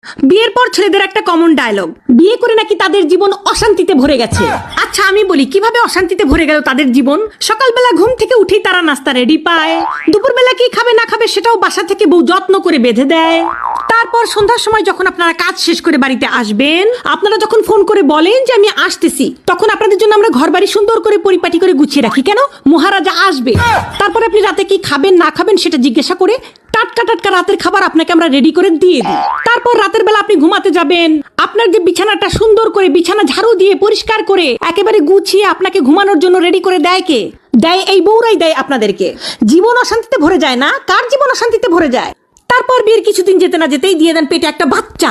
বিয়ের পর ছেলেদের একটা কমন ডায়লগ, বিয়ে করে নাকি তাদের জীবন অশান্তিতে ভরে গেছে। আচ্ছা আমি বলি কিভাবে অশান্তিতে ভরে গেল তাদের জীবন। সকালবেলা ঘুম থেকে উঠেই তারা নাস্তা রেডি পায়, দুপুরবেলা কি খাবে না খাবে সেটাও বাসা থেকে বউ যত্ন করে বেঁধে দেয়। তারপর সন্ধ্যার সময় যখন আপনারা কাজ শেষ করে বাড়িতে আসবেন, আপনারা যখন ফোন করে বলেন যে আমি আসতেছি, তখন আপনাদের জন্য আমরা ঘর বাড়ি সুন্দর করে পরিপাটি করে গুছিয়ে রাখি। কেন? মহারাজা আসবে। তারপর আপনি রাতে কি খাবেন না খাবেন সেটা জিজ্ঞাসা করে টাটকা টাটকা রাতের খাবার আপনাকে আমরা রেডি করে দিয়ে দিই। তারপর রাতের বেলা আপনি ঘুমাতে যাবেন, আপনার যে বিছানাটা সুন্দর করে বিছানা ঝাড়ু দিয়ে পরিষ্কার করে একেবারে গুছিয়ে আপনাকে ঘুমানোর জন্য রেডি করে দেয় কে? দেয় এই বউরাই দেয় আপনাদেরকে। জীবন অশান্তিতে ভরে যায় না? কার জীবন অশান্তিতে ভরে যায়? তারপর বিয়ের কিছুদিন যেতে না যেতেই দিয়ে দেন পেটে একটা বাচ্চা।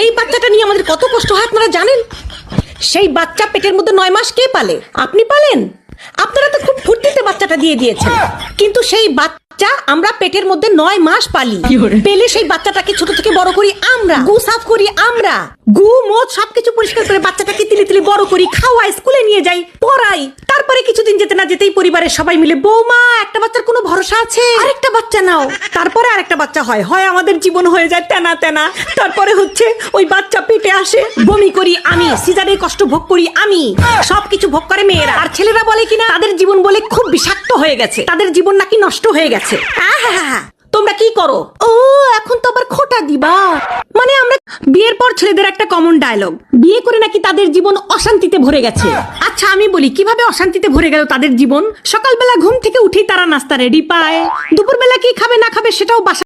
এই বাচ্চাটা নিয়ে আমাদের কত কষ্ট হয় আপনারা জানেন? সেই বাচ্চা পেটের মধ্যে 9 মাস কে পালে? আপনি পালেন? আপনারা তো খুব ফুর্তিতে বাচ্চাটা দিয়ে দিয়েছেন, কিন্তু সেই বাচ্চা আমরা পেটের মধ্যে 9 মাস পালি। পেলে সেই বাচ্চাটাকে ছোট থেকে বড় করি আমরা, গু সাফ করি আমরা, গু মোচ সবকিছু পরিষ্কার করে বাচ্চাটাকে তিলে তিলে বড় করি, খাওয়াই, স্কুলে নিয়ে যাই, পড়াই। তারপরে কিছুদিন যেতে না যেতেই পরিবারের সবাই মিলে, বৌমা একটা বাচ্চার কোনো ভরসা আছে, আরেকটা বাচ্চা নাও। তারপরে আরেকটা বাচ্চা হয়, আমাদের জীবন হয়ে যায় তেনা তেনা। তারপরে হচ্ছে ওই বাচ্চা পেটে আসে, বমি করি আমি, সিজারের কষ্ট ভোগ করি আমি, সবকিছু ভোগ করে মেয়েরা। আর ছেলেরা বলে কিনা তাদের জীবন বলে খুব বিষাক্ত হয়ে গেছে, তাদের জীবন নাকি নষ্ট হয়ে গেছে। তোমরা কি করো? ও এখন তো আবার খোটা দিবা। মানে আমরা বিয়ের পর ছেলেদের একটা কমন ডায়লগ, বিয়ে করে নাকি তাদের জীবন অশান্তিতে ভরে গেছে। আচ্ছা আমি বলি কিভাবে অশান্তিতে ভরে গেল তাদের জীবন। সকালবেলা ঘুম থেকে উঠেই তারা নাস্তা রেডি পায়, দুপুরবেলা কি খাবে না খাবে সেটাও বাসা